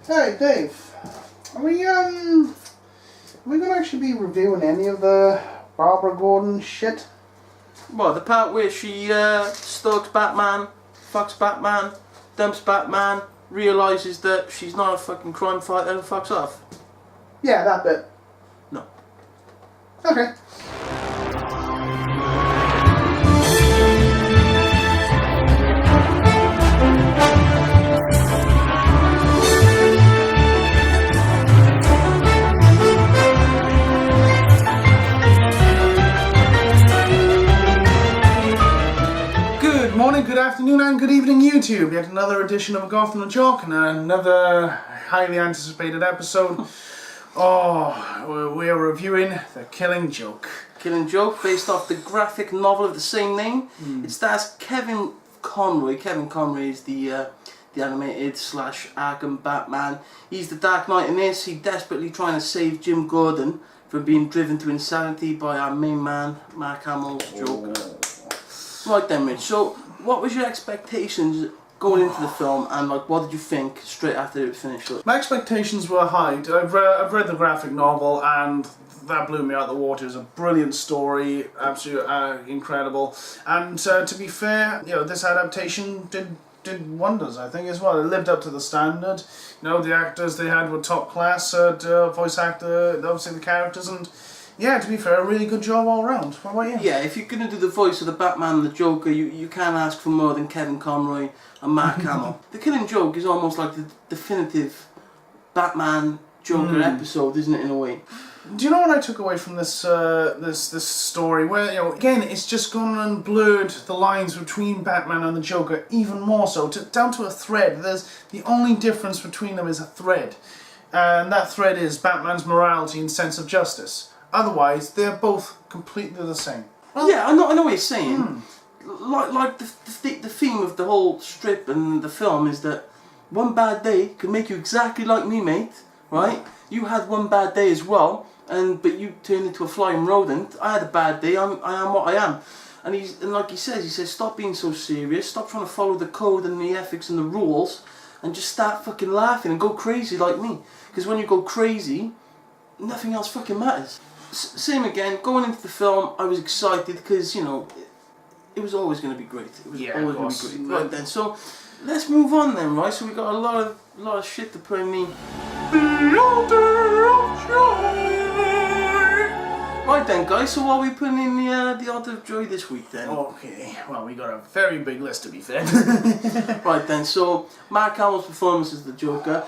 Hey, Dave. Are we gonna actually be reviewing any of the Barbara Gordon shit? Well, the part where she stalks Batman, fucks Batman, dumps Batman, realises that she's not a fucking crime fighter and fucks off. Yeah, that bit. No. Okay. Good morning, good afternoon, and good evening, YouTube. Yet another edition of A Goth and a Joke, and another highly anticipated episode. We are reviewing The Killing Joke. Killing Joke, based off the graphic novel of the same name. It stars Kevin Conroy. Kevin Conroy is the animated / Arkham Batman. He's the Dark Knight in this. He's desperately trying to save Jim Gordon from being driven to insanity by our main man, Mark Hamill's Joker. Right then, Mitch. So, what was your expectations going into the film, and what did you think straight after it finished up? My expectations were high. I've read the graphic novel, and that blew me out the water. It's a brilliant story, absolutely incredible. And to be fair, this adaptation did wonders, I think, as well. It lived up to the standard. The actors they had were top class. Voice actor, obviously the characters, and yeah, to be fair, a really good job all round. What about you? Yeah, if you're going to do the voice of the Batman and the Joker, you can't ask for more than Kevin Conroy and Mark Hamill. The Killing Joke is almost like the definitive Batman Joker episode, isn't it, in a way? Do you know what I took away from this this story? Where again, it's just gone and blurred the lines between Batman and the Joker even more so, down to a thread. There's the only difference between them is a thread, and that thread is Batman's morality and sense of justice. Otherwise, they're both completely the same. Well, yeah, I know what you're saying. Like the theme of the whole strip and the film is that one bad day can make you exactly like me, mate. Right? You had one bad day as well, but you turned into a flying rodent. I had a bad day. I am what I am. And like he says, stop being so serious. Stop trying to follow the code and the ethics and the rules, and just start fucking laughing and go crazy like me. Because when you go crazy, nothing else fucking matters. Same again, going into the film, I was excited because, it was always going to be great. It was always going to be great. Right then, so let's move on then, right? So we got a lot of shit to put in the Altar of Joy. Right then, guys, so what are we putting in the Altar of Joy this week then? Okay, well, we got a very big list to be fair. Right then, so Mark Hamill's performance as the Joker.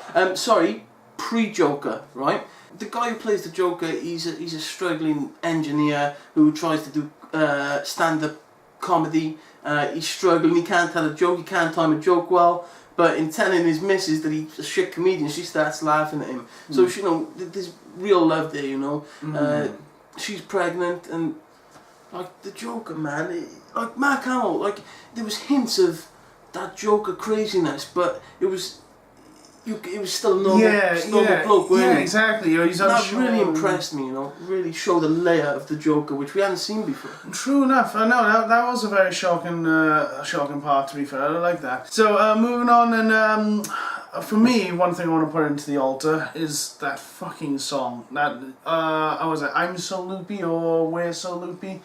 Pre-Joker, right? The guy who plays the Joker, he's a struggling engineer who tries to do stand-up comedy. He's struggling, he can't tell a joke, he can't time a joke well, but in telling his missus that he's a shit comedian, she starts laughing at him. So, there's real love there, she's pregnant, and, the Joker, man, Mark Hamill, there was hints of that Joker craziness, but it was still a normal bloke, wasn't it? Exactly. That really impressed me, really showed a layer of the Joker which we hadn't seen before. True enough. I know that was a very shocking part, to be fair. I like that. So moving on, and for me, one thing I want to put into the altar is that fucking song. That I'm so loopy, or We're so loopy.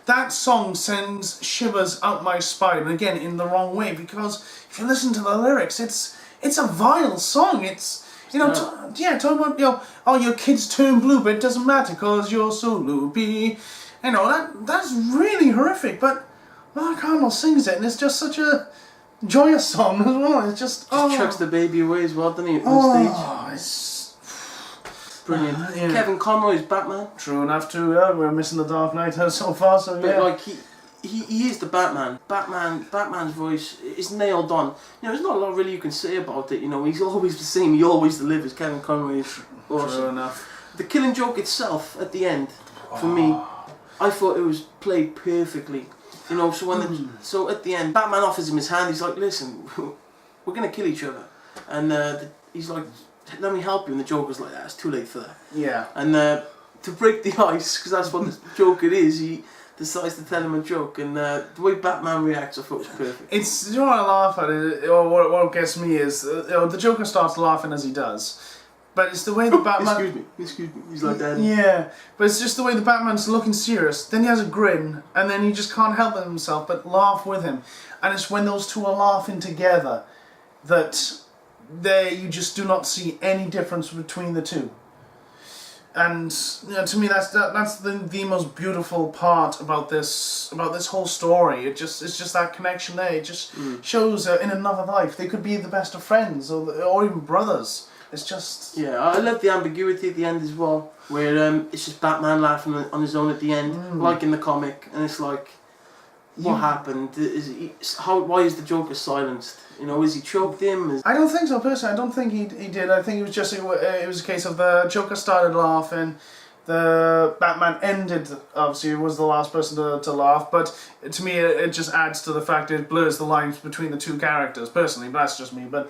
That song sends shivers up my spine, and again, in the wrong way, because if you listen to the lyrics, it's a vile song. It's, talking about, your kids turn blue, but it doesn't matter, because you're so loopy. That's really horrific, but Mark Hamill sings it, and it's just such a joyous song as well. It's just chucks the baby away as well, doesn't he, on stage? It's brilliant. Kevin Conroy's Batman. True enough, too. We're missing the Dark Knight so far, so yeah. But he is the Batman. Batman's voice is nailed on. There's not a lot really you can say about it. He's always the same. He always delivers. Kevin Conroy is awesome. True enough. The Killing Joke itself, at the end, for me, I thought it was played perfectly. So at the end, Batman offers him his hand. He's like, "Listen, we're gonna kill each other," and he's like, "Let me help you." And the Joker's like, "It's too late for that." Yeah. And to break the ice, because that's what the Joker is, decides to tell him a joke, and the way Batman reacts, I thought was perfect. It's, you know what I laugh at, or what gets me is, the Joker starts laughing as he does. But it's the way the Batman... Excuse me, he's like that. Yeah, but it's just the way the Batman's looking serious, then he has a grin, and then he just can't help himself but laugh with him. And it's when those two are laughing together that you just do not see any difference between the two. And to me, that's the most beautiful part about this whole story. It's just that connection there. It just shows in another life they could be the best of friends or even brothers. It's just... Yeah, I love the ambiguity at the end as well, where it's just Batman laughing on his own at the end, like in the comic, and it's like, what happened? Why is the Joker silenced? You know, is he choked him? I don't think so, personally. I don't think he did. I think it was just it was a case of the Joker started laughing, the Batman ended, obviously he was the last person to laugh, but to me it just adds to the fact it blurs the lines between the two characters, personally, but that's just me. But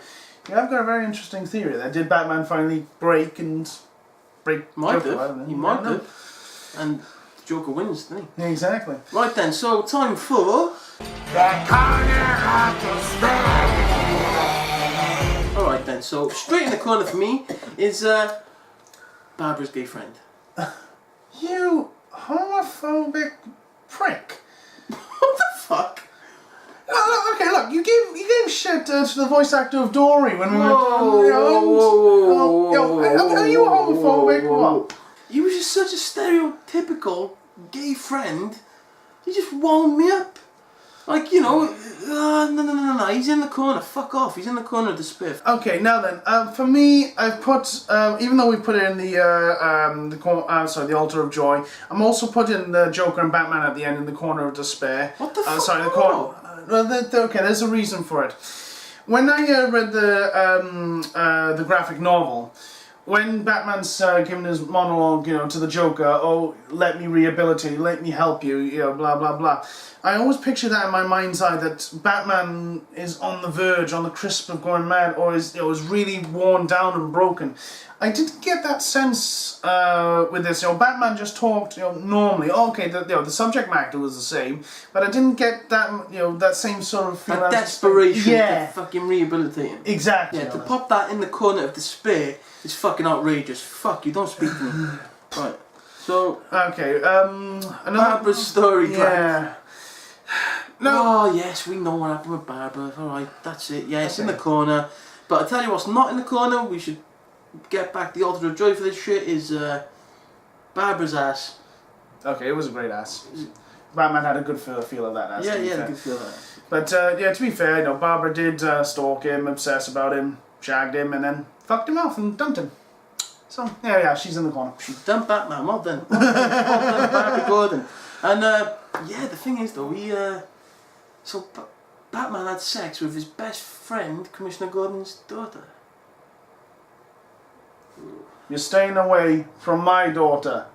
yeah, I've got a very interesting theory there. Did Batman finally break Might Joker? have. He might have. And Joker wins, didn't he? Exactly. Right then, so time for... The corner of despair. Alright then, so straight in the corner for me is Barbara's gay friend. You homophobic prick. What the fuck? Okay, look, you gave shit to the voice actor of Dory when we went. Are you homophobic? What? You were just such a stereotypical gay friend. You just wound me up. Like, you know, no, he's in the corner. Fuck off. He's in the corner of the spiff. Okay, now then, for me, I've put, even though we put it in the Altar of Joy, I'm also putting the Joker and Batman at the end in the corner of despair. What the fuck? Sorry, the corner. Okay, there's a reason for it. When I read the graphic novel, when Batman's giving his monologue, to the Joker, oh, let me rehabilitate, let me help you, blah, blah, blah. I always picture that in my mind's eye, that Batman is on the verge, on the crisp of going mad, or is really worn down and broken. I didn't get that sense with this. Batman just talked, normally. Okay, the subject matter was the same, but I didn't get that, that same sort of feeling. That desperation to fucking rehabilitate him. Exactly. Yeah, to pop that in the corner of despair is fucking outrageous. Fuck you, don't speak to me. Right. So. Okay. Barbara's story. Yeah. No. Oh yes, we know what happened with Barbara. Alright, that's it. Yeah, it's in the corner. But I tell you what's not in the corner, we should get back the Altar of Joy for this shit, is Barbara's ass. Okay, it was a great ass. Batman had a good feel of that ass. Yeah, a good feel of that. But to be fair, Barbara did stalk him, obsess about him, shagged him, and then fucked him off and dumped him. So, yeah, she's in the corner. She dumped Batman, well done. Well done, Barbara Gordon. And, the thing is though, Batman had sex with his best friend, Commissioner Gordon's daughter. You're staying away from my daughter.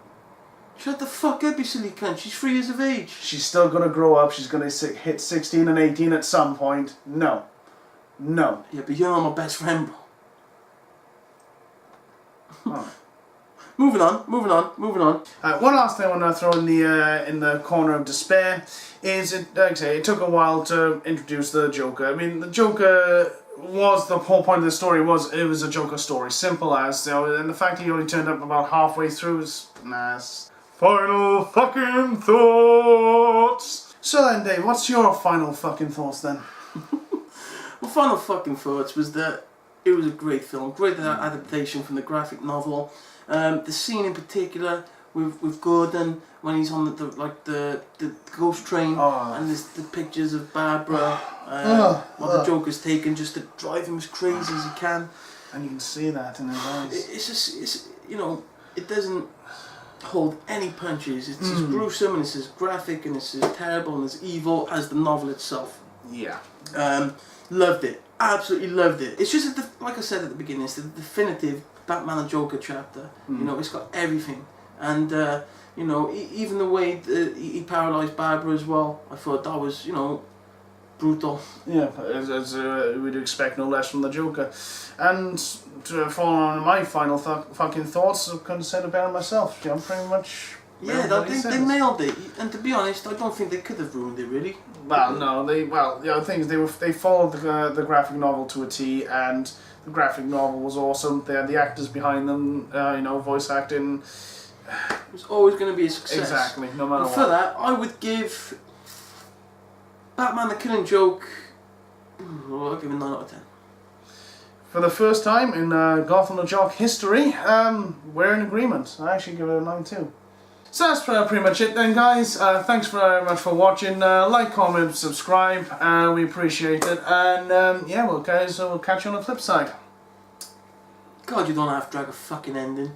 Shut the fuck up, you silly cunt. She's 3 years of age. She's still gonna grow up. She's gonna hit 16 and 18 at some point. No. Yeah, but you're not my best friend, bro. Oh. Moving on. One last thing I want to throw in the corner of despair is, like I say, it took a while to introduce the Joker. I mean, the Joker was, the whole point of the story was, it was a Joker story, simple as, and the fact that he only turned up about halfway through is nice. Final fucking thoughts! So then, Dave, what's your final fucking thoughts then? Well, final fucking thoughts was that it was a great film, great adaptation from the graphic novel. The scene in particular with Gordon when he's on the ghost train, and there's the pictures of Barbara, what the Joker's taken just to drive him as crazy as he can. And you can see that in his eyes. It's it doesn't hold any punches. It's as gruesome and it's as graphic and it's as terrible and as evil as the novel itself. Yeah. Loved it. Absolutely loved it. It's just, like I said at the beginning, it's the definitive Batman and Joker chapter. It's got everything. And, even the way he paralysed Barbara as well, I thought that was, brutal. Yeah, as we'd expect no less from the Joker. And to follow on my final fucking thoughts, I couldn't have said it better myself. I'm pretty much Yeah, they nailed it. And to be honest, I don't think they could have ruined it really. Well, no, the thing is they followed the graphic novel to a T, and the graphic novel was awesome. They had the actors behind them, voice acting. It was always going to be a success. Exactly, no matter what. For that, I would give Batman the Killing Joke. I'll give it a 9 out of 10. For the first time in Gotham the Jock history, we're in agreement. I actually give it a 9 too. So that's pretty much it then, guys. Thanks very much for watching. Like, comment, subscribe. We appreciate it. And yeah, we'll catch you on the flip side. God, you don't have to drag a fucking ending.